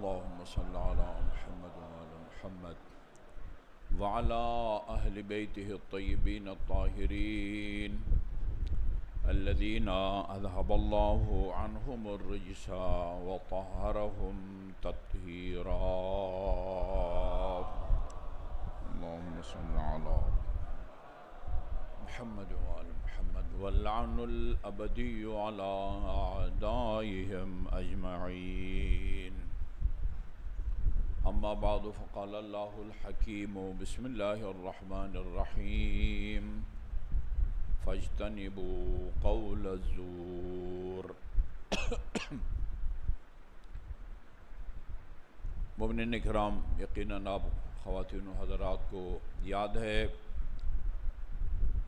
اللهم صل على محمد وعلى محمد وعلى أهل بيته الطيبين الطاهرين الذين أذهب الله عنهم الرجس وطهرهم تطهيرا. اللهم صل على محمد وعلى محمد واللعن الأبدي على أعدائهم أجمعين. أما بعد فقال الله الحكيم بسم الله الرحمن الرحيم فاجتنبوا قول الزور. مومنین اکرام، یقیناً آپ خواتین و حضرات کو یاد ہے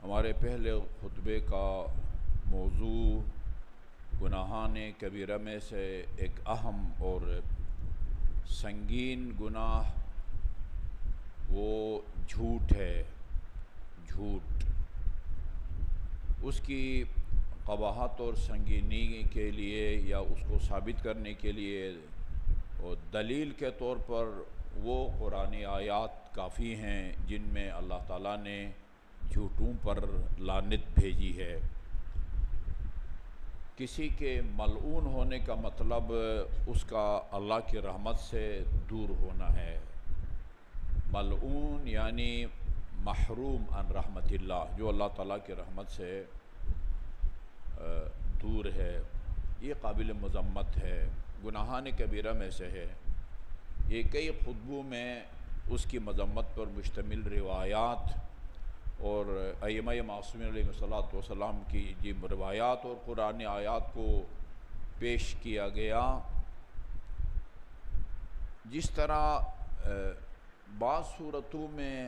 ہمارے پہلے خطبے کا موضوع گناہان کبیرہ میں سے ایک اہم اور سنگین گناہ وہ جھوٹ ہے. جھوٹ، اس کی قباحت اور سنگینی کے لیے یا اس کو ثابت کرنے کے لیے اور دلیل کے طور پر وہ قرآنی آیات کافی ہیں جن میں اللہ تعالیٰ نے جھوٹوں پر لعنت بھیجی ہے. کسی کے ملعون ہونے کا مطلب اس کا اللہ کی رحمت سے دور ہونا ہے. ملعون یعنی محروم عن رحمت اللہ، جو اللہ تعالیٰ کی رحمت سے دور ہے. یہ قابل مذمت ہے، گناہان کبیرہ میں سے ہے. یہ کئی خطبوں میں اس کی مذمت پر مشتمل روایات اور ائمہ معصومین علیہ السلام کی جن روایات اور قرآن آیات کو پیش کیا گیا. جس طرح بعض صورتوں میں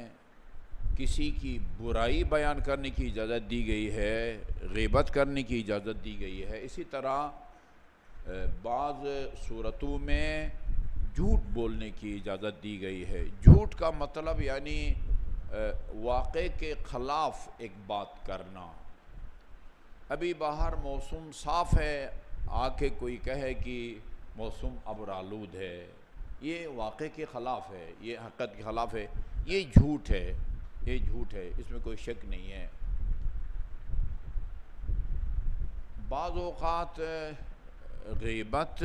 کسی کی برائی بیان کرنے کی اجازت دی گئی ہے، غیبت کرنے کی اجازت دی گئی ہے، اسی طرح بعض صورتوں میں جھوٹ بولنے کی اجازت دی گئی ہے. جھوٹ کا مطلب یعنی واقع کے خلاف ایک بات کرنا. ابھی باہر موسم صاف ہے، آ کے کوئی کہے کہ موسم ابرآلود ہے، یہ واقع کے خلاف ہے، یہ حقیقت کے خلاف ہے. یہ جھوٹ ہے، یہ جھوٹ ہے، اس میں کوئی شک نہیں ہے. بعض اوقات غیبت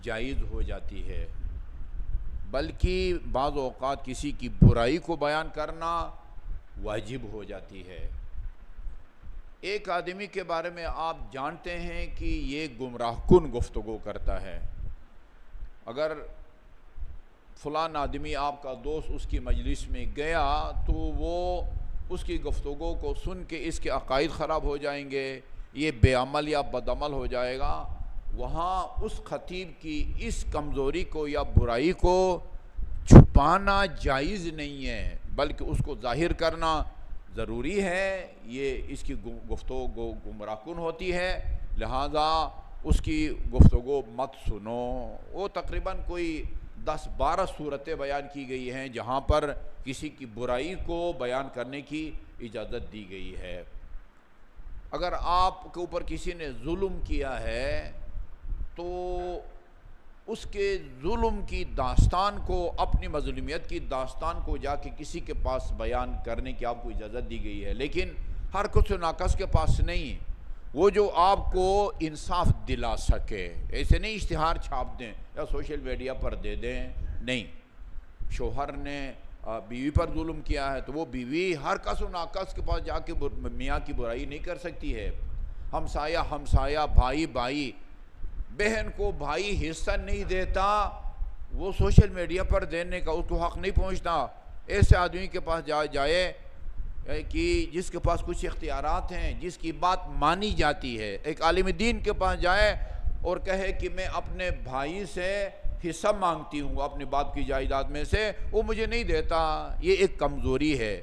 جائز ہو جاتی ہے، بلکہ بعض اوقات کسی کی برائی کو بیان کرنا واجب ہو جاتی ہے. ایک آدمی کے بارے میں آپ جانتے ہیں کہ یہ گمراہ کن گفتگو کرتا ہے. اگر فلاں آدمی آپ کا دوست اس کی مجلس میں گیا تو وہ اس کی گفتگو کو سن کے اس کے عقائد خراب ہو جائیں گے، یہ بے عمل یا بدعمل ہو جائے گا. وہاں اس خطیب کی اس کمزوری کو یا برائی کو چھپانا جائز نہیں ہے، بلکہ اس کو ظاہر کرنا ضروری ہے. یہ اس کی گفتگو گمراہ کن ہوتی ہے، لہذا اس کی گفتگو مت سنو. وہ تقریباً کوئی 10-12 صورتیں بیان کی گئی ہیں جہاں پر کسی کی برائی کو بیان کرنے کی اجازت دی گئی ہے. اگر آپ کے اوپر کسی نے ظلم کیا ہے تو اس کے ظلم کی داستان کو، اپنی مظلومیت کی داستان کو جا کے کسی کے پاس بیان کرنے کی آپ کو اجازت دی گئی ہے، لیکن ہر کچھ ناقص کے پاس نہیں. وہ جو آپ کو انصاف دلا سکے، ایسے نہیں اشتہار چھاپ دیں یا سوشل میڈیا پر دے دیں، نہیں. شوہر نے بیوی پر ظلم کیا ہے تو وہ بیوی ہر کس و ناقص کے پاس جا کے میاں کی برائی نہیں کر سکتی ہے. ہمسایہ، بھائی، بہن کو بھائی حصہ نہیں دیتا، وہ سوشل میڈیا پر دینے کا اس کو حق نہیں پہنچتا. ایسے آدمی کے پاس جائے کہ جس کے پاس کچھ اختیارات ہیں، جس کی بات مانی جاتی ہے. ایک عالم دین کے پاس جائے اور کہے کہ میں اپنے بھائی سے حصہ مانگتی ہوں اپنے باپ کی جائیداد میں سے، وہ مجھے نہیں دیتا. یہ ایک کمزوری ہے.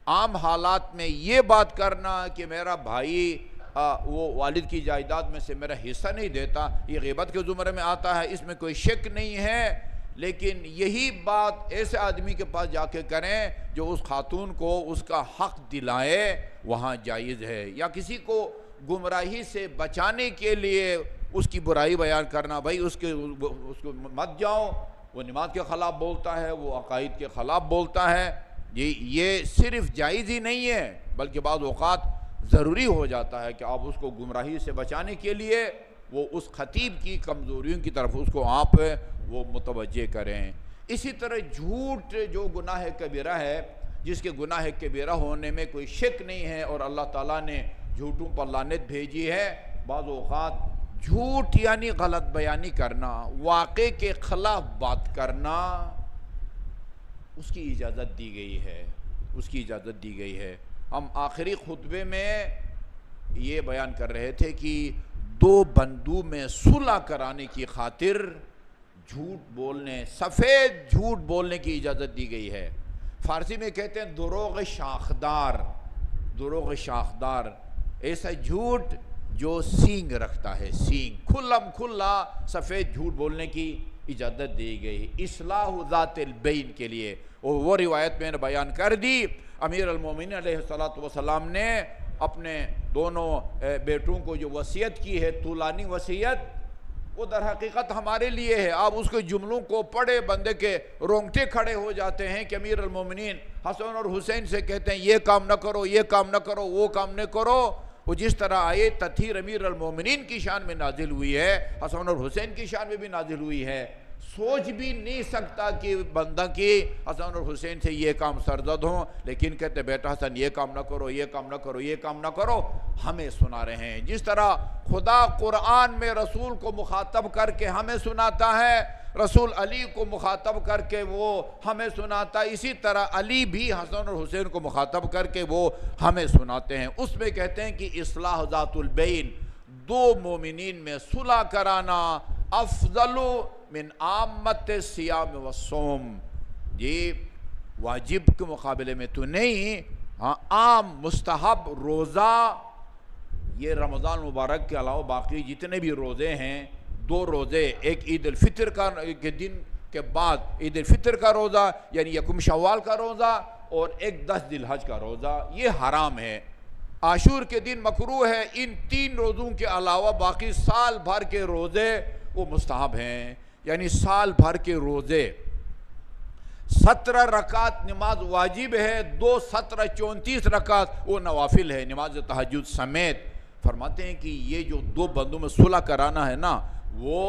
عام حالات میں یہ بات کرنا کہ میرا بھائی وہ والد کی جائیداد میں سے میرا حصہ نہیں دیتا، یہ غیبت کے زمرے میں آتا ہے، اس میں کوئی شک نہیں ہے. لیکن یہی بات ایسے آدمی کے پاس جا کے کریں جو اس خاتون کو اس کا حق دلائے، وہاں جائز ہے. یا کسی کو گمراہی سے بچانے کے لیے اس کی برائی بیان کرنا، بھائی اس کو مت جاؤ، وہ نماز کے خلاف بولتا ہے، وہ عقائد کے خلاف بولتا ہے، یہ صرف جائز ہی نہیں ہے بلکہ بعض اوقات ضروری ہو جاتا ہے کہ آپ اس کو گمراہی سے بچانے کے لیے وہ اس خطیب کی کمزوریوں کی طرف اس کو آپ وہ متوجہ کریں۔ اسی طرح جھوٹ جو گناہ کبیرہ ہے، جس کے گناہ کبیرہ ہونے میں کوئی شک نہیں ہے اور اللہ تعالیٰ نے جھوٹوں پر لعنت بھیجی ہے، بعض اوقات جھوٹ یعنی غلط بیانی کرنا، واقع کے خلاف بات کرنا، اس کی اجازت دی گئی ہے، اس کی اجازت دی گئی ہے۔ ہم آخری خطبے میں یہ بیان کر رہے تھے کہ دو بندوں میں صلح کرانے کی خاطر جھوٹ بولنے، سفید جھوٹ بولنے کی اجازت دی گئی ہے۔ فارسی میں کہتے ہیں دروغ شاخدار، دروغ شاخدار، ایسا جھوٹ جو سینگ رکھتا ہے، سینگ، کھلم کھلا سفید جھوٹ بولنے کی اجازت دی گئی اصلاح ذات البین کے لیے۔ اور وہ روایت میں نے بیان کر دی، امیر المومنین علیہ السلام نے اپنے دونوں بیٹوں کو جو وصیت کی ہے، طولانی وصیت، وہ در حقیقت ہمارے لیے ہے۔ آپ اس کے جملوں کو پڑھے، بندے کے رونگٹے کھڑے ہو جاتے ہیں کہ امیر المومنین حسن اور حسین سے کہتے ہیں یہ کام نہ کرو، یہ کام نہ کرو، وہ کام نہ کرو۔ وہ جس طرح آیت تطہیر امیر المومنین کی شان میں نازل ہوئی ہے، حسن اور حسین کی شان میں بھی نازل ہوئی ہے، سوچ بھی نہیں سکتا کہ بندہ کی حسن اور حسین سے یہ کام سرزد ہوں، لیکن کہتے بیٹا حسن یہ کام نہ کرو، یہ کام نہ کرو، یہ کام نہ کرو، ہمیں سنا رہے ہیں۔ جس طرح خدا قرآن میں رسول کو مخاطب کر کے ہمیں سناتا ہے، رسول علی کو مخاطب کر کے وہ ہمیں سناتا ہے، اسی طرح علی بھی حسن اور حسین کو مخاطب کر کے وہ ہمیں سناتے ہیں۔ اس میں کہتے ہیں کہ اصلاح ذات البین، دو مومنین میں صلح کرانا افضل من عامت الصیام والصوم، یہ واجب کے مقابلے میں تو نہیں، ہاں عام مستحب روزہ، یہ رمضان مبارک کے علاوہ باقی جتنے بھی روزے ہیں، دو روزے، ایک عید الفطر کے دن کے بعد عید الفطر کا روزہ یعنی یکم شوال کا روزہ، اور ایک 10 ذی الحج کا روزہ، یہ حرام ہے۔ عاشور کے دن مکروہ ہے۔ ان 3 روزوں کے علاوہ باقی سال بھر کے روزے وہ مستحب ہیں، یعنی سال بھر کے روزے۔ 17 رکعت نماز واجب ہے، 2 17 34 رکعت وہ نوافل ہے، نماز تہجد سمیت۔ فرماتے ہیں کہ یہ جو دو بندوں میں صلح کرانا ہے نا، وہ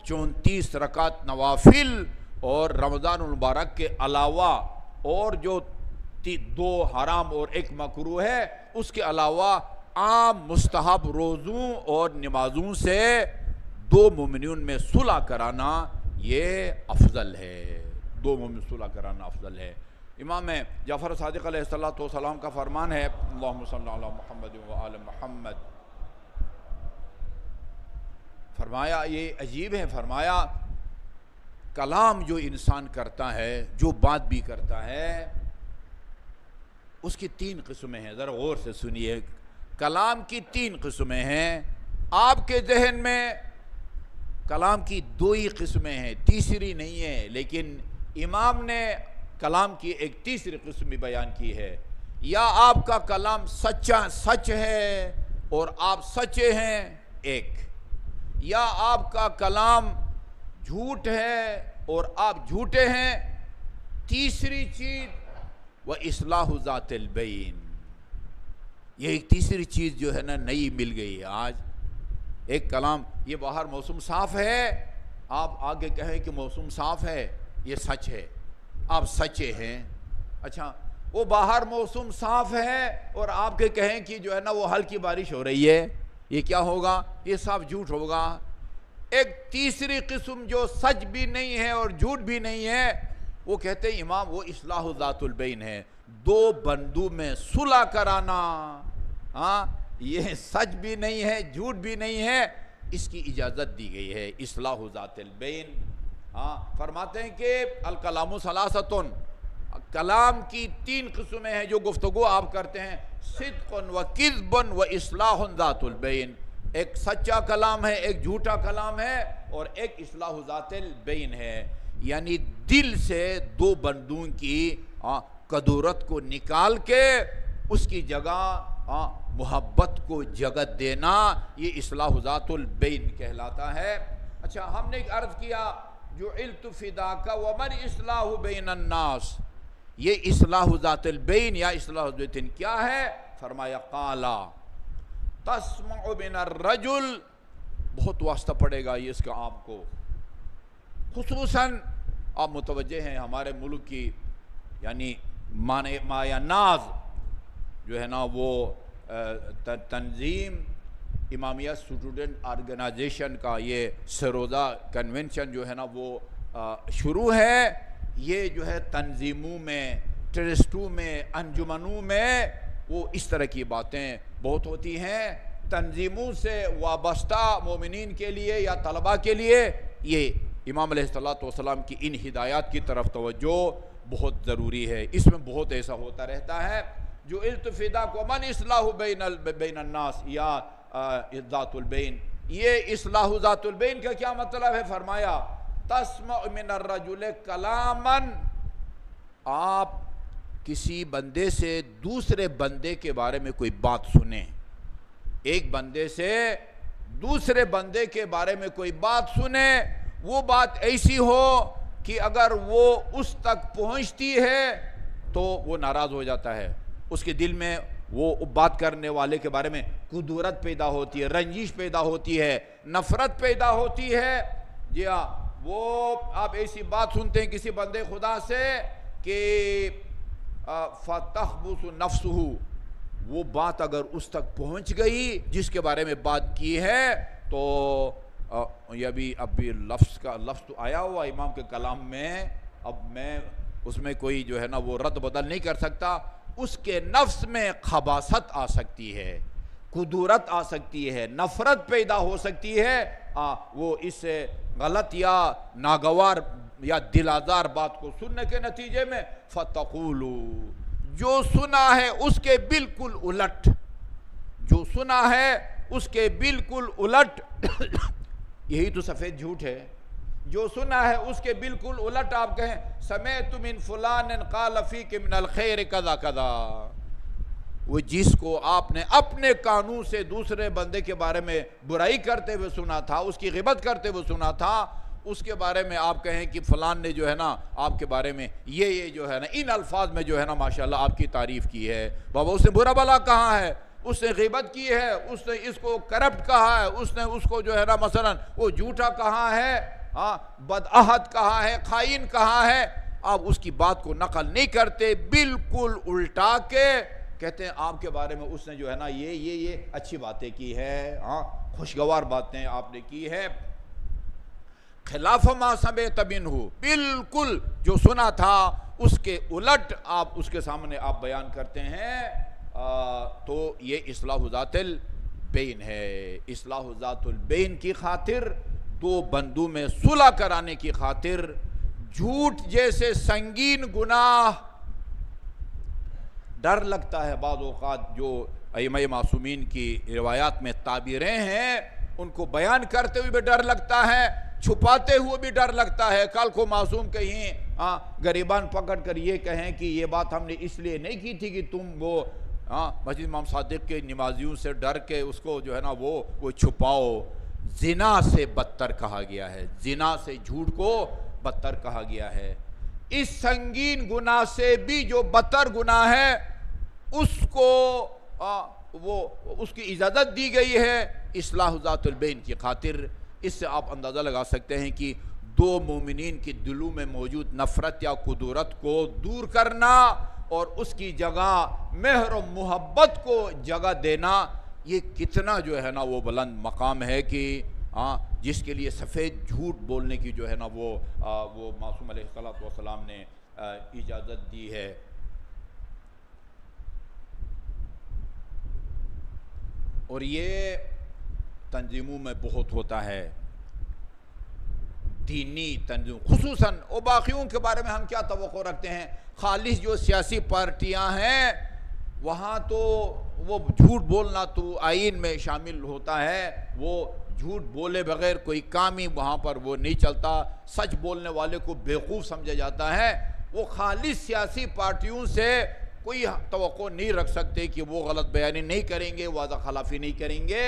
34 رکعت نوافل اور رمضان المبارک کے علاوہ اور جو 2 حرام اور 1 مکروہ ہے، اس کے علاوہ عام مستحب روزوں اور نمازوں سے دو مومنین میں صلح کرانا یہ افضل ہے، دو مومن صلح کرانا افضل ہے۔ امام جعفر صادق علیہ السلام کا فرمان ہے، اللہم صلی علی محمد و آل محمد، فرمایا یہ عجیب ہے، فرمایا کلام جو انسان کرتا ہے، جو بات بھی کرتا ہے، اس کی 3 قسمیں ہیں، ذرا غور سے سنیے۔ کلام کی 3 قسمیں ہیں۔ آپ کے ذہن میں کلام کی 2 ہی قسمیں ہیں، تیسری نہیں ہے، لیکن امام نے کلام کی ایک تیسری قسم بھی بیان کی ہے۔ یا آپ کا کلام سچ ہے اور آپ سچے ہیں، ایک، یا آپ کا کلام جھوٹ ہے اور آپ جھوٹے ہیں، تیسری چیز وَإِصْلَاحُ ذَاتِ الْبَيْنِ، یہ ایک تیسری چیز جو ہے نا نئی مل گئی ہے آج۔ ایک کلام، یہ باہر موسم صاف ہے، آپ آگے کہیں کہ موسم صاف ہے، یہ سچ ہے، آپ سچے ہیں۔ اچھا، وہ باہر موسم صاف ہے اور آپ کے کہیں کہ جو ہے نا وہ ہلکی بارش ہو رہی ہے، یہ کیا ہوگا؟ یہ صاف جھوٹ ہوگا۔ ایک تیسری قسم جو سچ بھی نہیں ہے اور جھوٹ بھی نہیں ہے، وہ کہتے ہیں امام وہ اصلاح ذات البین ہے، دو بندوں میں صلح کرانا، ہاں یہ سچ بھی نہیں ہے، جھوٹ بھی نہیں ہے، اس کی اجازت دی گئی ہے، اصلاح ذات البین۔ ہاں فرماتے ہیں کہ الکلام ثلاثۃ، کلام کی 3 قسمیں ہیں جو گفتگو آپ کرتے ہیں، صدق و کذب و اصلاح ذات البین، ایک سچا کلام ہے، ایک جھوٹا کلام ہے، اور ایک اصلاح ذات البین ہے، یعنی دل سے دو بندوں کی کدورت کو نکال کے اس کی جگہ محبت کو جگہ دینا، یہ اصلاح ذات البین کہلاتا ہے۔ اچھا، ہم نے عرض کیا جعلت فداک ومن اصلاح بین الناس، یہ اصلاح ذات البین یا اصلاح ذات البین کیا ہے؟ فرمایا قالا تسمع من الرجل، بہت واسطہ پڑے گا یہ اس کا آپ کو، خصوصاً آپ متوجہ ہیں ہمارے ملک کی یعنی مایا ناز جو ہے نا وہ تنظیم امامیہ اسٹوڈنٹ آرگنائزیشن کا یہ سروزہ کنونشن جو ہے نا وہ شروع ہے۔ یہ جو ہے تنظیموں میں، ٹرسٹوں میں، انجمنوں میں وہ اس طرح کی باتیں بہت ہوتی ہیں۔ تنظیموں سے وابستہ مومنین کے لیے یا طلباء کے لیے یہ امام علیہ السلام کی ان ہدایات کی طرف توجہ بہت ضروری ہے۔ اس میں بہت ایسا ہوتا رہتا ہے جو التفداک ومن اصلاح بین الناس یا ذات البین، یہ اصلاح ذات البین کا کیا مطلب ہے؟ فرمایا تسمع من الرجل کلاما، آپ کسی بندے سے دوسرے بندے کے بارے میں کوئی بات سنیں، ایک بندے سے دوسرے بندے کے بارے میں کوئی بات سنیں، وہ بات ایسی ہو کہ اگر وہ اس تک پہنچتی ہے تو وہ ناراض ہو جاتا ہے، اس کے دل میں وہ بات کرنے والے کے بارے میں کدورت پیدا ہوتی ہے، رنجش پیدا ہوتی ہے، نفرت پیدا ہوتی ہے۔ جی ہاں، وہ آپ ایسی بات سنتے ہیں کسی بندے خدا سے کہ فَتَخْبُثُ نَفْسُهُ، وہ بات اگر اس تک پہنچ گئی جس کے بارے میں بات کی ہے تو یہ بھی اب بھی لفظ تو آیا ہوا امام کے کلام میں، اب میں اس میں کوئی جو ہے نا وہ رد بدل نہیں کر سکتا، اس کے نفس میں خباثت آ سکتی ہے، کدورت آ سکتی ہے، نفرت پیدا ہو سکتی ہے، وہ اس سے غلط یا ناگوار یا دل آزار بات کو سننے کے نتیجے میں فَتَقُولُوا، جو سنا ہے اس کے بالکل الٹ، جو سنا ہے اس کے بالکل الٹ یہی تو سفید جھوٹ ہے، جو سنا ہے اس کے بالکل الٹ آپ کہیں سمعت من فلان قال فیک من الخیر کذا کذا، وہ جس کو آپ نے اپنے کانوں سے دوسرے بندے کے بارے میں برائی کرتے ہوئے سنا تھا، اس کی غیبت کرتے ہوئے سنا تھا، اس کے بارے میں آپ کہیں کہ فلان نے جو ہے نا آپ کے بارے میں یہ جو ہے نا ان الفاظ میں جو ہے نا ماشاءاللہ آپ کی تعریف کی ہے، بابا اس نے برا بلا کہا ہے، اس نے غیبت کی ہے، اس نے اس کو کرپٹ کہا ہے، اس نے اس کو جو ہے نا مثلا وہ جھوٹا کہا ہے، بدعہد کہا ہے، خائن کہا ہے، آپ اس کی بات کو نقل نہیں کرتے، بالکل الٹا کے کہتے ہیں آپ کے بارے میں اس نے جو ہے نا یہ اچھی باتیں کی ہے، خوشگوار باتیں آپ نے کی ہے، خلاف ما سمعت منہ، بالکل جو سنا تھا اس کے الٹ آپ اس کے سامنے آپ بیان کرتے ہیں، تو یہ اصلاح ذات البین ہے۔ اصلاح ذات البین کی خاطر، دو بندوں میں صلح کرانے کی خاطر، جھوٹ جیسے سنگین گناہ، ڈر لگتا ہے بعض اوقات جو ائمہ معصومین کی روایات میں تعبیریں ہیں ان کو بیان کرتے ہوئے بھی ڈر لگتا ہے، چھپاتے ہوئے بھی ڈر لگتا ہے، کل کو معصوم کہیں غریبان پکڑ کر یہ کہیں کہ یہ بات ہم نے اس لیے نہیں کی تھی کہ تم وہ مسجد امام صادق کے نمازیوں سے ڈر کے اس کو جو ہے نا وہ چھپاؤ۔ زنا سے بدتر کہا گیا ہے، زنا سے جھوٹ کو بدتر کہا گیا ہے، اس سنگین گناہ سے بھی جو بدتر گناہ ہے اس کو اس کی اجازت دی گئی ہے اصلاح ذات البین کی خاطر۔ اس سے آپ اندازہ لگا سکتے ہیں کہ دو مومنین کے دلوں میں موجود نفرت یا کدورت کو دور کرنا اور اس کی جگہ مہر و محبت کو جگہ دینا، یہ کتنا جو ہے نا وہ بلند مقام ہے کہ جس کے لیے سفید جھوٹ بولنے کی جو ہے نا وہ معصوم علیہ السلام نے اجازت دی ہے۔ اور یہ تنظیموں میں بہت ہوتا ہے، دینی تنظیم خصوصاً، اور باقیوں کے بارے میں ہم کیا توقع رکھتے ہیں؟ خالص جو سیاسی پارٹیاں ہیں وہاں تو وہ جھوٹ بولنا تو آئین میں شامل ہوتا ہے، وہ جھوٹ بولے بغیر کوئی کام ہی وہاں پر وہ نہیں چلتا، سچ بولنے والے کو بیوقوف سمجھا جاتا ہے۔ وہ خالص سیاسی پارٹیوں سے کوئی توقع نہیں رکھ سکتے کہ وہ غلط بیانی نہیں کریں گے, وعدہ خلافی نہیں کریں گے.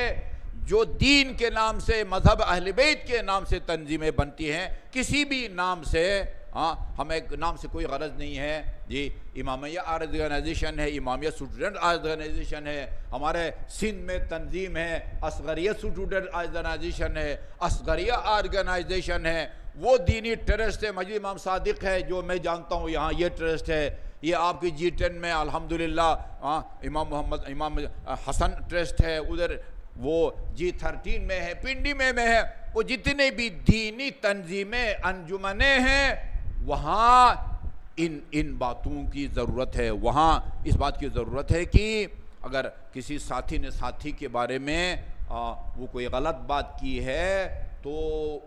جو دین کے نام سے, مذہب اہل بیت کے نام سے تنظیمیں بنتی ہیں, کسی بھی نام سے, ہمیں نام سے کوئی غرض نہیں ہے جی. امامیہ آرگنائزیشن ہے, امامیہ اسٹوڈنٹ آرگنائزیشن ہے, ہمارے سندھ میں تنظیم ہے اصغریہ اسٹوڈنٹ آرگنائزیشن ہے, اصغریہ آرگنائزیشن ہے, وہ دینی ٹرسٹ ہے. مسجد امام صادق ہے جو میں جانتا ہوں, یہاں یہ ٹرسٹ ہے. یہ آپ کی G10 میں الحمدللہ امام حسن ٹرسٹ ہے, ادھر وہ G13 میں ہے, پنڈی میں ہے. وہ جتنے بھی دینی تنظیمیں, انجمنیں ہیں, وہاں ان باتوں کی ضرورت ہے. وہاں اس بات کی ضرورت ہے کہ اگر کسی ساتھی نے ساتھی کے بارے میں وہ کوئی غلط بات کی ہے تو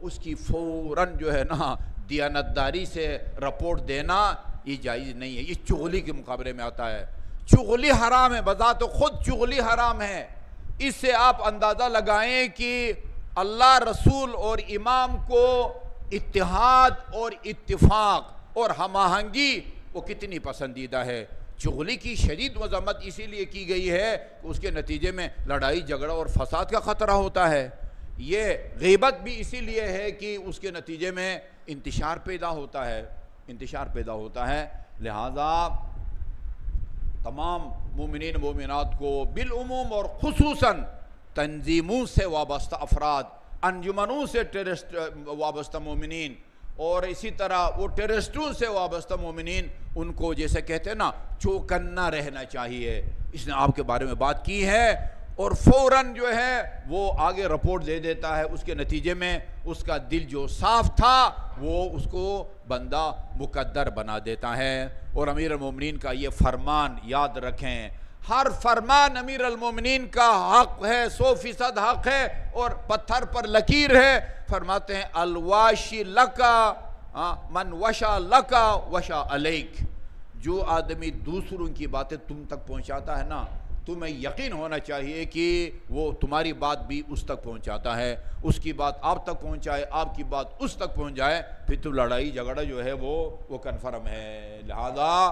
اس کی فوراً جو ہے نا دیانتداری سے رپورٹ دینا یہ جائز نہیں ہے. یہ چغلی کے مقابلے میں آتا ہے. چغلی حرام ہے, بذات خود چغلی حرام ہے. اس سے آپ اندازہ لگائیں کہ اللہ, رسول اور امام کو اتحاد اور اتفاق اور ہم آہنگی وہ کتنی پسندیدہ ہے. چغلی کی شدید مذمت اسی لیے کی گئی ہے کہ اس کے نتیجے میں لڑائی جھگڑا اور فساد کا خطرہ ہوتا ہے. یہ غیبت بھی اسی لیے ہے کہ اس کے نتیجے میں انتشار پیدا ہوتا ہے, لہذا تمام مومنین مومنات کو بالعموم اور خصوصاً تنظیموں سے وابستہ افراد, انجمنوں سے وابستہ مومنین, اور اسی طرح وہ ٹیرسٹوں سے وابستہ مومنین, ان کو جیسے کہتے ہیں نا چوکنا رہنا چاہیے. اس نے آپ کے بارے میں بات کی ہے اور فوراً جو ہے وہ آگے رپورٹ دے دیتا ہے. اس کے نتیجے میں اس کا دل جو صاف تھا وہ اس کو بندہ مقدر بنا دیتا ہے. اور امیر المومنین کا یہ فرمان یاد رکھیں, ہر فرمان امیر المومنین کا حق ہے, 100% حق ہے اور پتھر پر لکیر ہے. فرماتے ہیں الواشی لکا من وشا لکا وشا علیک. جو آدمی دوسروں کی باتیں تم تک پہنچاتا ہے نا, تمہیں یقین ہونا چاہیے کہ وہ تمہاری بات بھی اس تک پہنچاتا ہے. اس کی بات آپ تک پہنچائے, آپ کی بات اس تک پہنچ جائے, پھر تو لڑائی جھگڑا جو ہے وہ کنفرم ہے. لہذا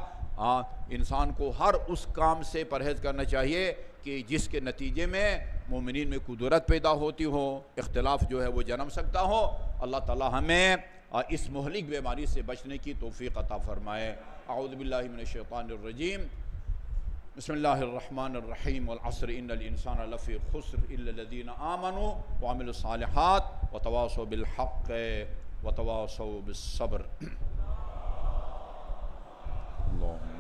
انسان کو ہر اس کام سے پرہیز کرنا چاہیے کہ جس کے نتیجے میں مومنین میں قدرت پیدا ہوتی ہو, اختلاف جو ہے وہ جنم سکتا ہو. اللہ تعالی ہمیں اس مہلک بیماری سے بچنے کی توفیق عطا فرمائے. اعوذ باللہ من الشیطان الرجیم. بسم اللہ الرحمن الرحیم. والعصر ان الانسان لفی خسر الا الذین آمنوا وعملوا الصالحات وتواصوا بالحق وتواصوا بالصبر. اللہم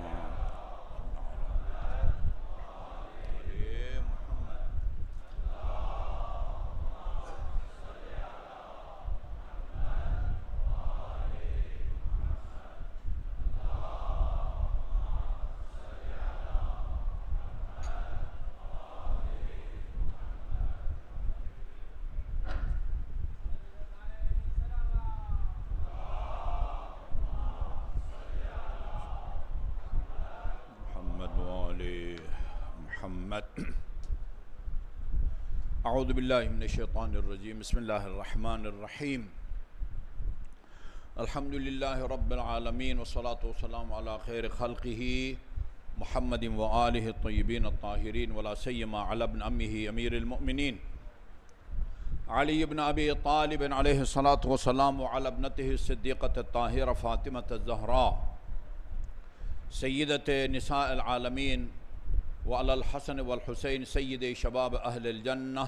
اعوذ باللہ من الشیطان الرجیم. بسم اللہ الرحمن الرحیم. الحمدللہ رب العالمین والصلاة والسلام علی خیر خلقہ محمد وآلہ الطیبین الطاہرین ولا سیما علی ابن امہ امیر المؤمنین علی ابن ابی طالب علیہ الصلاة والسلام وعلی ابنتہ الصدیقۃ الطاہرہ فاطمہ الزہراء سیدۃ نساء العالمین وعلى الحسن والحسین سید شباب اہل الجنہ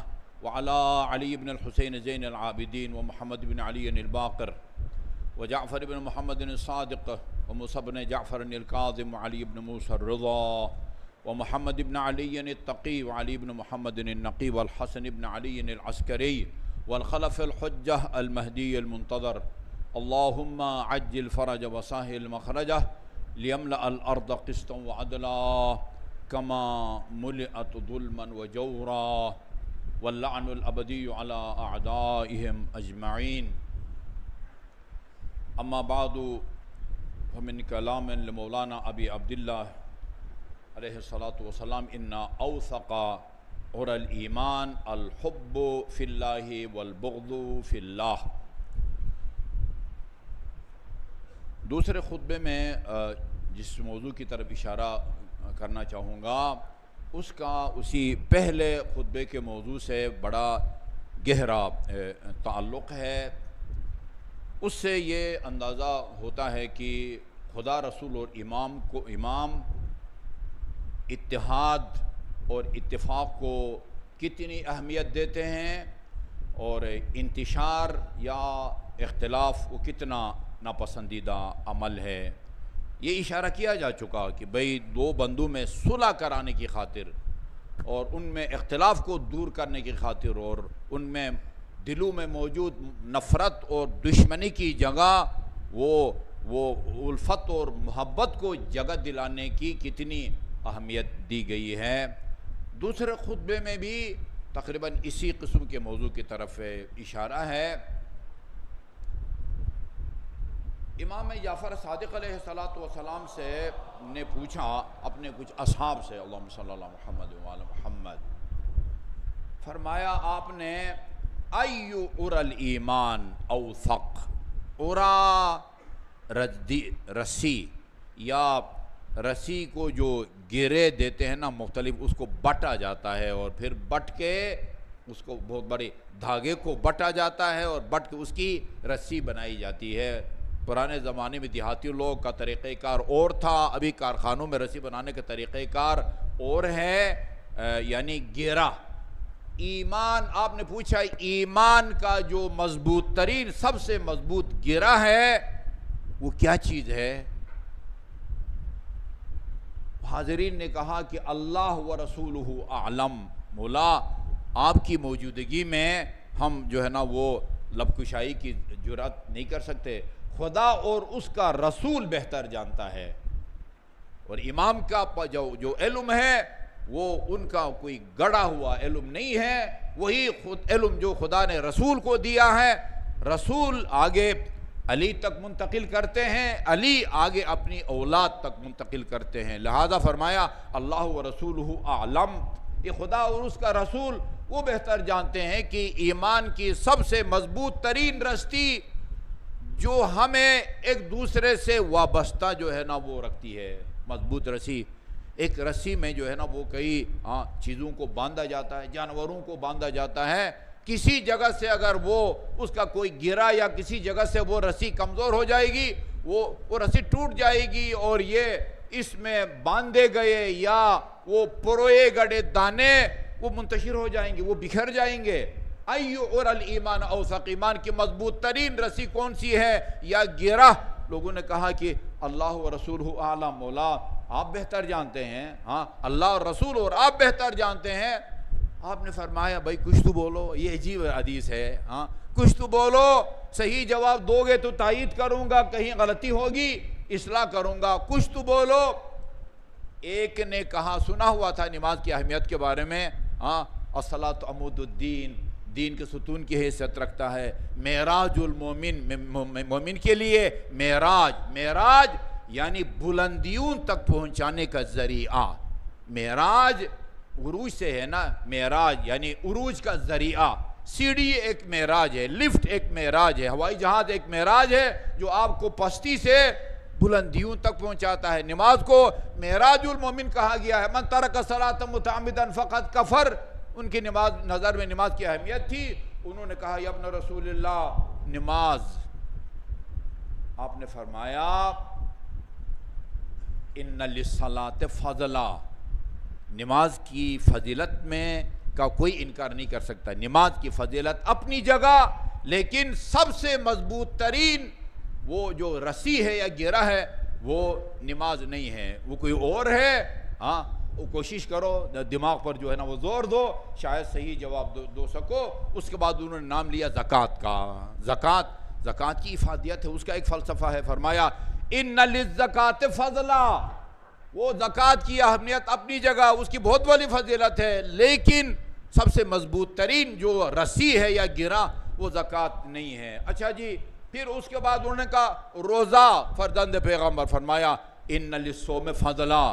وعلى علی بن الحسین زین العابدین ومحمد بن علی الباقر وجعفر بن محمد الصادق وموسى بن جعفر الكاظم وعلی بن موسى الرضا ومحمد بن علی التقی وعلی بن محمد النقی والحسن بن علی العسکری والخلف الحجہ المہدی المنتظر. اللہم عجل فرج وسهل مخرجہ لیملأ الارض قسطا وعدلا کما ملئت ظلما وجورا واللعن الابدی علی اعدائهم اجمعین. اما بعد فمن کلام لمولانا ابی عبداللہ علیہ الصلاۃ والسلام ان اوثق عرى الایمان الحب فی اللہ والبغض فی اللہ. دوسرے خطبے میں جس موضوع کی طرف اشارہ کرنا چاہوں گا اس کا اسی پہلے خطبے کے موضوع سے بڑا گہرا تعلق ہے۔ اس سے یہ اندازہ ہوتا ہے کہ خدا، رسول اور امام اتحاد اور اتفاق کو کتنی اہمیت دیتے ہیں، اور انتشار یا اختلاف کو کتنا ناپسندیدہ عمل ہے۔ یہ اشارہ کیا جا چکا کہ بھئی دو بندوں میں صلح کرانے کی خاطر اور ان میں اختلاف کو دور کرنے کی خاطر اور ان میں دلوں میں موجود نفرت اور دشمنی کی جگہ وہ الفت اور محبت کو جگہ دلانے کی کتنی اہمیت دی گئی ہے۔ دوسرے خطبے میں بھی تقریباً اسی قسم کے موضوع کی طرف اشارہ ہے۔ امام جعفر صادق علیہ السلام سے نے پوچھا اپنے کچھ اصحاب سے، اللہم صلی اللہ محمد وعلی محمد، فرمایا آپ نے ایو ار الایمان اوثق، ارا رسی یا رسی کو جو گرے دیتے ہیں نا مختلف، اس کو بٹا جاتا ہے اور پھر بٹ کے اس کو بہت بڑے دھاگے کو بٹا جاتا ہے اور بٹ کے اس کی رسی بنائی جاتی ہے۔ پرانے زمانے میں دیہاتی لوگ کا طریقہ کار اور تھا، ابھی کارخانوں میں رسی بنانے کا طریقہ کار اور ہے، یعنی گیرا۔ ایمان، آپ نے پوچھا ایمان کا جو مضبوط ترین سب سے مضبوط گیرا ہے وہ کیا چیز ہے؟ حاضرین نے کہا کہ اللہ و رسولہ اعلم، مولا آپ کی موجودگی میں ہم جو ہے نا وہ لب کشائی کی جرات نہیں کر سکتے، خدا اور اس کا رسول بہتر جانتا ہے، اور امام کا جو علم ہے وہ ان کا کوئی گڑا ہوا علم نہیں ہے، وہی خود علم جو خدا نے رسول کو دیا ہے، رسول آگے علی تک منتقل کرتے ہیں، علی آگے اپنی اولاد تک منتقل کرتے ہیں، لہذا فرمایا اللہ و رسولہ اعلم، یہ خدا اور اس کا رسول وہ بہتر جانتے ہیں کہ ایمان کی سب سے مضبوط ترین رستی جو ہمیں ایک دوسرے سے وابستہ جو ہے نا وہ رکھتی ہے، مضبوط رسی۔ ایک رسی میں جو ہے نا وہ کئی چیزوں کو باندھا جاتا ہے، جانوروں کو باندھا جاتا ہے، کسی جگہ سے اگر وہ اس کا کوئی گرا یا کسی جگہ سے وہ رسی کمزور ہو جائے گی، وہ رسی ٹوٹ جائے گی، اور یہ اس میں باندھے گئے یا وہ پروئے گڑے دانے وہ منتشر ہو جائیں گے، وہ بکھر جائیں گے۔ ایو اور الایمان اوثق، ایمان کی مضبوط ترین رسی کون سی ہے یا گرہ؟ لوگوں نے کہا کہ اللہ و رسولہ اعلم، مولا آپ بہتر جانتے ہیں، اللہ اور رسول اور آپ بہتر جانتے ہیں۔ آپ نے فرمایا بھائی کچھ تو بولو، یہ عجیب حدیث ہے، کچھ تو بولو، صحیح جواب دو گے تو تائید کروں گا، کہیں غلطی ہوگی اصلاح کروں گا، کچھ تو بولو۔ ایک نے کہا، سنا ہوا تھا نماز کی اہمیت کے بارے میں، الصلاۃ عمود الدین، دین کے ستون کی حیثیت رکھتا ہے، معراج المومن، مومن کے لیے معراج یعنی بلندیوں تک پہنچانے کا ذریعہ، معراج عروج سے ہے نا، معراج یعنی عروج کا ذریعہ، سیڑھی ایک معراج ہے، لفٹ ایک معراج ہے، ہوائی جہاز ایک معراج ہے جو آپ کو پستی سے بلندیوں تک پہنچاتا ہے۔ نماز کو معراج المومن کہا گیا ہے، من ترک الصلاۃ متعمدا فقد کفر، ان کی نظر میں نماز کی اہمیت تھی۔ انہوں نے کہا یا ابن رسول اللہ، نماز، آپ نے فرمایا ان للصلاۃ فضلا، نماز کی فضیلت میں کا کوئی انکار نہیں کر سکتا، نماز کی فضیلت اپنی جگہ، لیکن سب سے مضبوط ترین وہ جو رسی ہے یا گرہ ہے وہ نماز نہیں ہے، وہ کوئی اور ہے۔ وہ کوشش کرو دماغ پر جو ہے نا وہ زور دو، شاید صحیح جواب دو سکو۔ اس کے بعد انہوں نے نام لیا زکوٰۃ کا۔ زکوٰۃ کی افادیت ہے، اس کا ایک فلسفہ ہے، فرمایا ان للزکوٰۃ فضلا، وہ زکوٰۃ کی اہمیت اپنی جگہ، اس کی بہت بڑی فضیلت ہے، لیکن سب سے مضبوط ترین جو رسی ہے یا گرہ وہ زکوٰۃ نہیں ہے۔ اچھا جی، پھر اس کے بعد انہوں نے کہا روزہ، فرزند پیغمبر، فرمایا ان للصوم فضلا،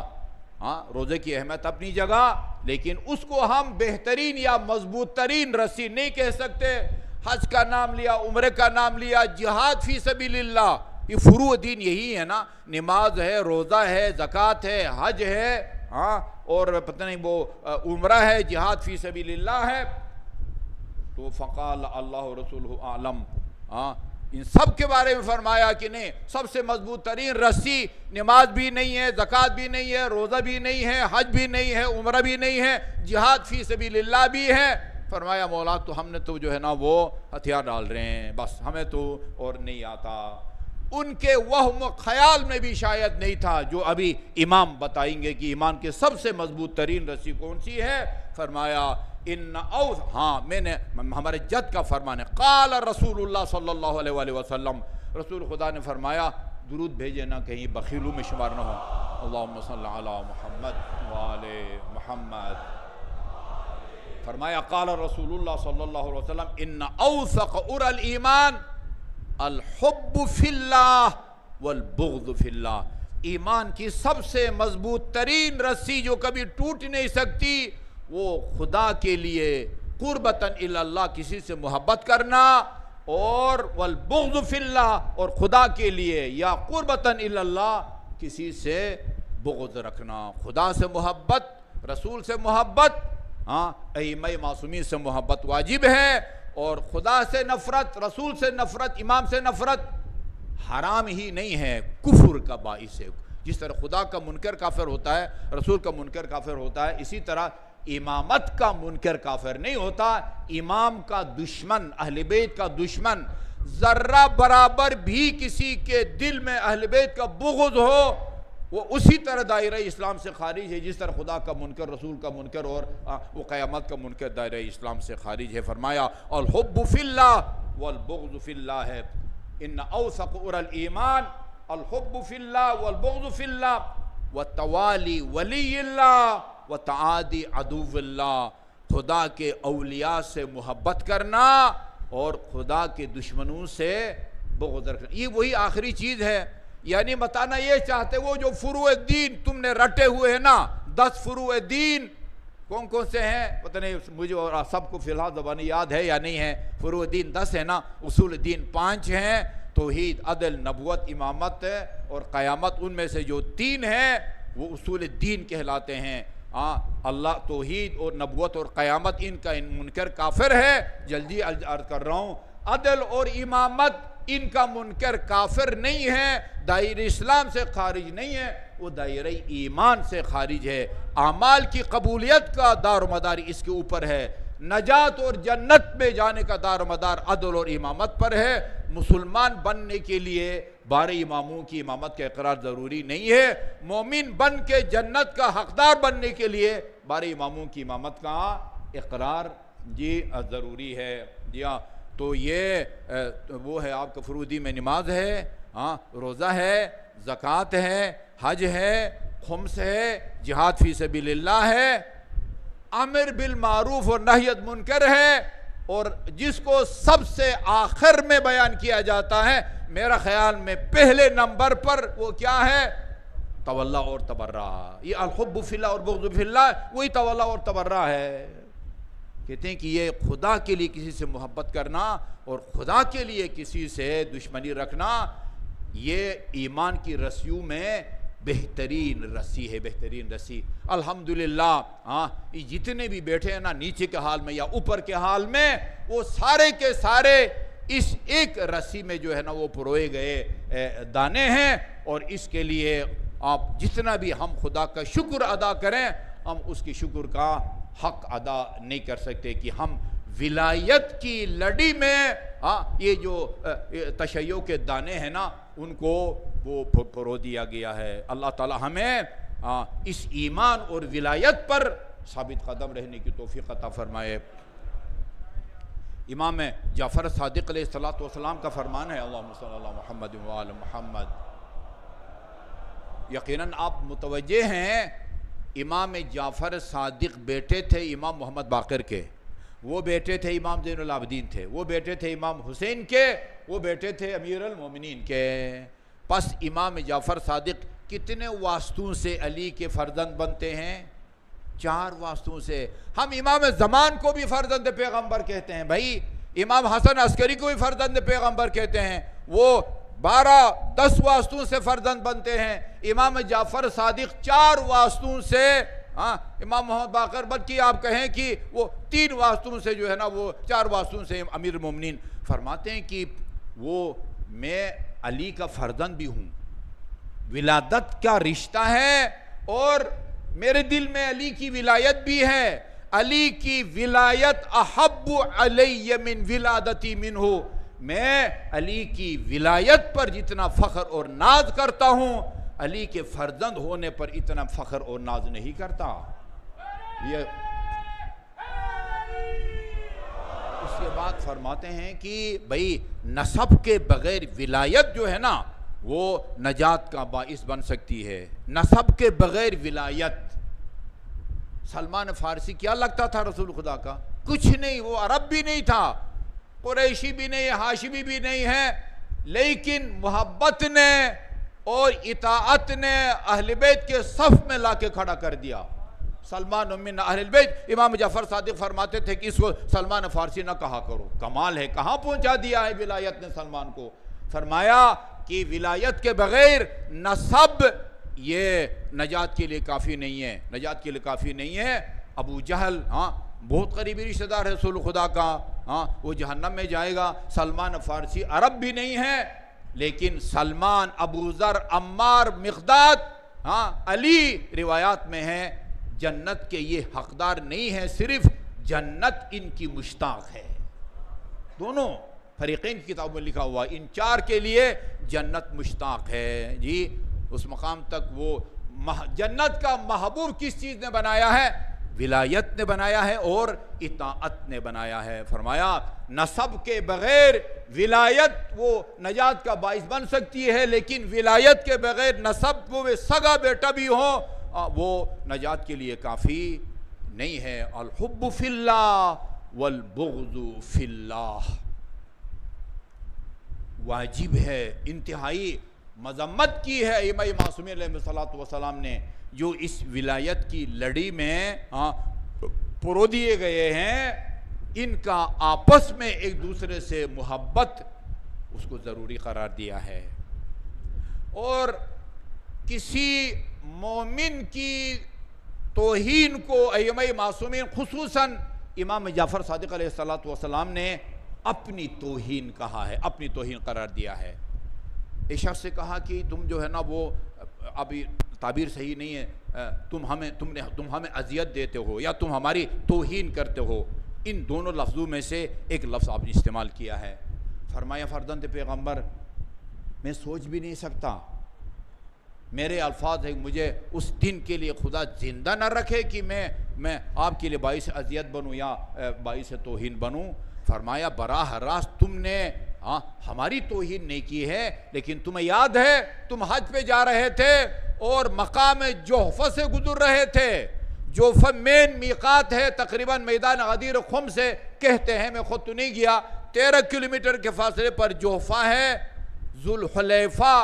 روزے کی اہمیت اپنی جگہ، لیکن اس کو ہم بہترین یا مضبوط ترین رسی نہیں کہہ سکتے۔ حج کا نام لیا، عمرے کا نام لیا، جہاد فی سبیل اللہ، یہ فروع دین یہی ہے نا، نماز ہے، روزہ ہے، زکوٰۃ ہے، حج ہے، ہاں اور پتہ نہیں وہ عمرہ ہے، جہاد فی سبیل اللہ ہے، تو فقال اللہ رسولہ اعلم، ہاں ان سب کے بارے میں فرمایا کہ نہیں، سب سے مضبوط ترین رسی نماز بھی نہیں ہے، زکوٰۃ بھی نہیں ہے، روزہ بھی نہیں ہے، حج بھی نہیں ہے، عمرہ بھی نہیں ہے، جہاد فی سبیل اللہ بھی ہے۔ فرمایا مولا تو ہم نے تو جو ہے نا وہ ہتھیار ڈال رہے ہیں، بس ہمیں تو اور نہیں آتا۔ ان کے وہم و خیال میں بھی شاید نہیں تھا جو ابھی امام بتائیں گے کہ ایمان کے سب سے مضبوط ترین رسی کون سی ہے۔ فرمایا ہاں میں نے، ہمارے جد کا فرمان ہے، قال رسول اللہ صلی اللہ علیہ وآلہ وسلم، رسول خدا نے فرمایا، درود بھیجے نہ کہیں بخیلوں میں شمار نہ ہو، اللہم صلی علی محمد وآل محمد۔ فرمایا قال رسول اللہ صلی اللہ علیہ وسلم ان اوثق عرى الایمان الحب فی اللہ والبغض فی اللہ، ایمان کی سب سے مضبوط ترین رسی جو کبھی ٹوٹ نہیں سکتی وہ خدا کے لیے قربتاً الی اللہ، کسی سے محبت کرنا، اور والبغض فی اللہ، اور خدا کے لیے یا قربتاً الی اللہ کسی سے بغض رکھنا۔ خدا سے محبت، رسول سے محبت، ہاں ائمہ معصومین سے محبت واجب ہے، اور خدا سے نفرت، رسول سے نفرت، امام سے نفرت حرام ہی نہیں ہے، کفر کا باعث ہے۔ جس طرح خدا کا منکر کافر ہوتا ہے، رسول کا منکر کافر ہوتا ہے، اسی طرح امامت کا منکر کافر نہیں ہوتا۔ امام کا دشمن، اہل بیت کا دشمن، ذرہ برابر بھی کسی کے دل میں اہل بیت کا بغض ہو، وہ اسی طرح دائرہ اسلام سے خارج ہے جس طرح خدا کا منکر، رسول کا منکر اور وہ قیامت کا منکر دائرہ اسلام سے خارج ہے۔ فرمایا الحب فی اللہ والبغض فی اللہ ہے، ان اوثق عرى الایمان الحب فی اللہ والبغض فی اللہ وتوالی ولی اللہ وتعادی عدو اللہ، خدا کے اولیاء سے محبت کرنا اور خدا کے دشمنوں سے بغض رکھنا، یہ وہی آخری چیز ہے۔ یعنی بتانا یہ چاہتے وہ جو فروع دین تم نے رٹے ہوئے ہیں نا، 10 فروع دین کون کون سے ہیں پتہ نہیں مجھے، اور سب کو فی الحال زبانی یاد ہے یا نہیں ہے۔ فروع دین 10 ہے نا، اصول دین 5 ہیں، توحید، عدل، نبوت، امامت اور قیامت، ان میں سے جو 3 ہیں وہ اصول دین کہلاتے ہیں۔ اللہ، توحید اور نبوت اور قیامت، ان کا منکر کافر ہے، جلدی عرض کر رہا ہوں۔ عدل اور امامت ان کا منکر کافر نہیں ہے، دائرہ اسلام سے خارج نہیں ہے، وہ دائرہ ایمان سے خارج ہے۔ اعمال کی قبولیت کا دار و مدار اس کے اوپر ہے، نجات اور جنت میں جانے کا دار و مدار عدل اور امامت پر ہے۔ مسلمان بننے کے لیے 12 اماموں کی امامت کا اقرار ضروری نہیں ہے، مومن بن کے جنت کا حقدار بننے کے لیے 12 اماموں کی امامت کا اقرار ضروری ہے۔ جی ہاں، تو یہ وہ ہے آپ کا فروع دین میں نماز ہے، روزہ ہے، زکوٰۃ ہے، حج ہے، خمس ہے، جہاد فی سبیل اللہ ہے، امر بالمعروف اور نہی عن المنکر ہے، اور جس کو سب سے آخر میں بیان کیا جاتا ہے میرا خیال میں پہلے نمبر پر، وہ کیا ہے؟ تولا اور تبرہ۔ یہ الحب فی اللہ اور بغض فی اللہ وہی تولا اور تبرہ ہے۔ کہتے ہیں کہ یہ خدا کے لیے کسی سے محبت کرنا اور خدا کے لیے کسی سے دشمنی رکھنا، یہ ایمان کی رسیوں میں بہترین رسی ہے، بہترین رسی۔ الحمدللہ یہ جتنے بھی بیٹھے ہیں نا، نیچے کے حال میں یا اوپر کے حال میں، وہ سارے کے سارے اس ایک رسی میں جو ہے نا وہ پروئے گئے دانے ہیں، اور اس کے لیے آپ جتنا بھی ہم خدا کا شکر ادا کریں، ہم اس کی شکر کا حق ادا نہیں کر سکتے کہ ہم ولایت کی لڑی میں یہ جو تشیع کے دانے ہیں نا ان کو وہ پرو دیا گیا ہے۔ اللہ تعالی ہمیں اس ایمان اور ولایت پر ثابت قدم رہنے کی توفیق عطا فرمائے۔ امام جعفر صادق علیہ السلام کا فرمان ہے، اللہم صلی اللہ محمد وآل محمد۔ یقیناً آپ متوجہ ہیں، امام جعفر صادق بیٹے تھے امام محمد باقر کے، وہ بیٹے تھے امام زین العابدین تھے، وہ بیٹے تھے امام حسین کے، وہ بیٹے تھے امیر المومنین کے۔ پس امام جعفر صادق کتنے واسطوں سے علی کے فرزند بنتے ہیں؟ 4 واسطوں سے۔ ہم امام زمان کو بھی فرزند پیغمبر کہتے ہیں بھائی، امام حسن عسکری کو بھی فرزند پیغمبر کہتے ہیں، وہ 10 واسطوں سے فرزند بنتے ہیں، امام جعفر صادق 4 واسطوں سے، امام محمد باقر، بلکہ آپ کہیں کہ وہ 3 واسطوں سے جو ہے نا، وہ 4 واسطوں سے امیر المومنین فرماتے ہیں کہ وہ میں علی کا فرزند بھی ہوں، ولادت کا رشتہ ہے، اور میرے دل میں علی کی ولایت بھی ہے، علی کی ولایت احب علی من ولادتی منہ، میں علی کی ولایت پر جتنا فخر اور ناز کرتا ہوں، علی کے فرزند ہونے پر اتنا فخر اور ناز نہیں کرتا۔ یہ اس کے بعد فرماتے ہیں کہ بھئی نسب کے بغیر ولایت جو ہے نا وہ نجات کا باعث بن سکتی ہے، نسب کے بغیر ولایت۔ سلمان فارسی کیا لگتا تھا رسول خدا کا؟ کچھ نہیں، وہ عرب بھی نہیں تھا، قریشی بھی نہیں، ہاشمی بھی نہیں ہے، لیکن محبت نے اور اطاعت نے اہل بیت کے صف میں لا کے کھڑا کر دیا۔ سلمان من اہل البیت، امام جعفر صادق فرماتے تھے کہ اس کو سلمان فارسی نہ کہا کرو، کمال ہے، کہاں پہنچا دیا ہے ولایت نے سلمان کو۔ فرمایا کہ ولایت کے بغیر نسب یہ نجات کے لیے کافی نہیں ہے، نجات کے لیے کافی نہیں ہے۔ ابو جہل بہت قریبی رشتہ دار ہے رسول خدا کا، وہ جہنم میں جائے گا۔ سلمان فارسی عرب بھی نہیں ہے، لیکن سلمان، ابو ذر، عمار، مقداد، علی روایات میں ہے جنت کے یہ حقدار نہیں ہے، صرف جنت ان کی مشتاق ہے۔ دونوں فریقین کی کتاب میں لکھا ہوا، ان 4 کے لیے جنت مشتاق ہے جی۔ اس مقام تک وہ جنت کا محبوب کس چیز نے بنایا ہے؟ ولایت نے بنایا ہے اور اطاعت نے بنایا ہے۔ فرمایا نسب کے بغیر ولایت وہ نجات کا باعث بن سکتی ہے، لیکن ولایت کے بغیر نسب وہ سگا بیٹا بھی ہو وہ نجات کے لیے کافی نہیں ہے۔ الحب فی اللہ والبغض فی اللہ، واجب ہے، انتہائی مذمت کی ہے امام معصومین علیہ السلام نے، جو اس ولایت کی لڑی میں پرو دیے گئے ہیں، ان کا آپس میں ایک دوسرے سے محبت اس کو ضروری قرار دیا ہے۔ اور کسی مومن کی توہین کو ائمہ معصومین خصوصاً امام جعفر صادق علیہ السلام نے اپنی توہین کہا ہے، اپنی توہین قرار دیا ہے۔ ایک شخص سے کہا کہ تم جو ہے نا وہ ابھی تعبیر صحیح نہیں ہے، تم ہمیں اذیت دیتے ہو یا تم ہماری توہین کرتے ہو۔ ان دونوں لفظوں میں سے ایک لفظ آپ نے استعمال کیا ہے۔ فرمایا فرزند پیغمبر میں سوچ بھی نہیں سکتا، میرے الفاظ ہیں، مجھے اس دن کے لیے خدا زندہ نہ رکھے کہ میں آپ کے لیے باعث اذیت بنوں یا باعث توہین بنوں۔ فرمایا براہ راست تم نے ہماری توہین نہیں کی ہے، لیکن تمہیں یاد ہے تم حج پہ جا رہے تھے اور مقام جوحفہ سے گزر رہے تھے۔ جوحفہ مین میقات ہے، تقریباً میدان غدیر خم سے کہتے ہیں، میں خود تو نہیں گیا، 13 کلومیٹر کے فاصلے پر جوحفہ ہے۔ ذوالحلیفہ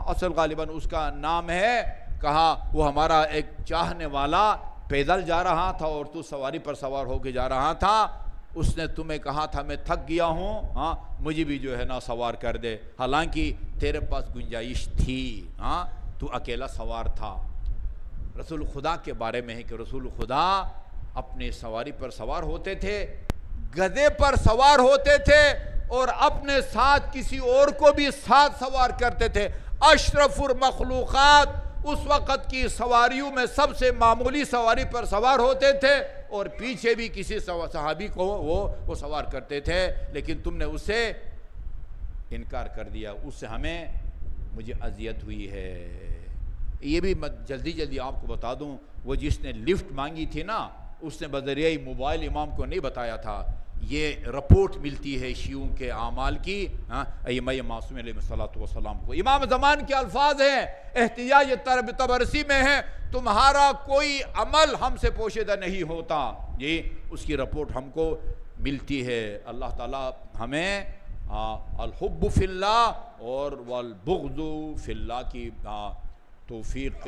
اصل غالباً اس کا نام ہے۔ کہا وہ ہمارا ایک چاہنے والا پیدل جا رہا تھا اور تو سواری پر سوار ہو کے جا رہا تھا، اس نے تمہیں کہا تھا میں تھک گیا ہوں، مجھے بھی جو ہے نا سوار کر دے، حالانکہ تیرے پاس گنجائش تھی، تو اکیلا سوار تھا۔ رسول خدا کے بارے میں ہے کہ رسول خدا اپنے سواری پر سوار ہوتے تھے، گدھے پر سوار ہوتے تھے، اور اپنے ساتھ کسی اور کو بھی ساتھ سوار کرتے تھے۔ اشرف المخلوقات اس وقت کی سواریوں میں سب سے معمولی سواری پر سوار ہوتے تھے، اور پیچھے بھی کسی صحابی کو وہ سوار کرتے تھے، لیکن تم نے اسے انکار کر دیا، اس سے مجھے اذیت ہوئی ہے۔ یہ بھی جلدی آپ کو بتا دوں، وہ جس نے لفٹ مانگی تھی نا، اس نے بذریعہ موبائل امام کو نہیں بتایا تھا۔ یہ رپورٹ ملتی ہے شیعوں کے اعمال کی ائمہ معصومین علیہ السلام کو۔ امام زمان کے الفاظ ہیں، احتجاج طبرسی میں ہے، تمہارا کوئی عمل ہم سے پوشیدہ نہیں ہوتا، یہ اس کی رپورٹ ہم کو ملتی ہے۔ اللہ تعالیٰ ہمیں الحب فی اللہ اور والبغض فی اللہ کی توفیق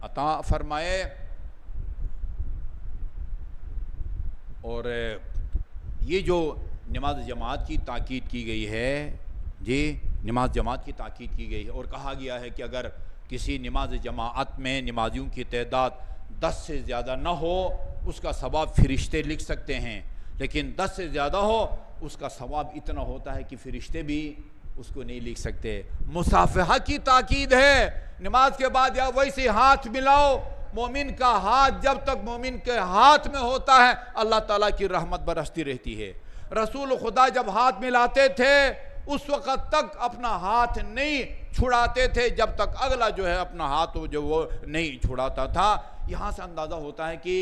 عطا فرمائے۔ اور یہ جو نماز جماعت کی تاکید کی گئی ہے جی، نماز جماعت کی تاکید کی گئی ہے، اور کہا گیا ہے کہ اگر کسی نماز جماعت میں نمازیوں کی تعداد 10 سے زیادہ نہ ہو اس کا ثواب فرشتے لکھ سکتے ہیں، لیکن 10 سے زیادہ ہو اس کا ثواب اتنا ہوتا ہے کہ فرشتے بھی اس کو نہیں لکھ سکتے۔ مصافحہ کی تاکید ہے، نماز کے بعد یا ویسے ہاتھ ملاؤ، مومن کا ہاتھ جب تک مومن کے ہاتھ میں ہوتا ہے اللہ تعالیٰ کی رحمت برستی رہتی ہے۔ رسول خدا جب ہاتھ ملاتے تھے اس وقت تک اپنا ہاتھ نہیں چھڑاتے تھے جب تک اگلا جو ہے اپنا ہاتھ جو وہ نہیں چھڑاتا تھا۔ یہاں سے اندازہ ہوتا ہے کہ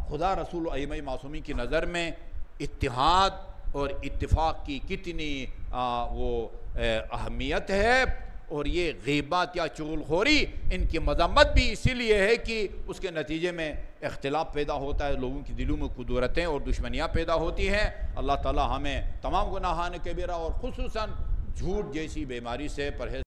خدا رسول و ائمہ معصومین کی نظر میں اتحاد اور اتفاق کی کتنی وہ اہمیت ہے، اور یہ غیبت یا چغل خوری ان کی مذمت بھی اسی لیے ہے کہ اس کے نتیجے میں اختلاف پیدا ہوتا ہے، لوگوں کی دلوں میں قدورتیں اور دشمنیاں پیدا ہوتی ہیں۔ اللہ تعالی ہمیں تمام گناہان کبیرہ اور خصوصاً جھوٹ جیسی بیماری سے پرہیز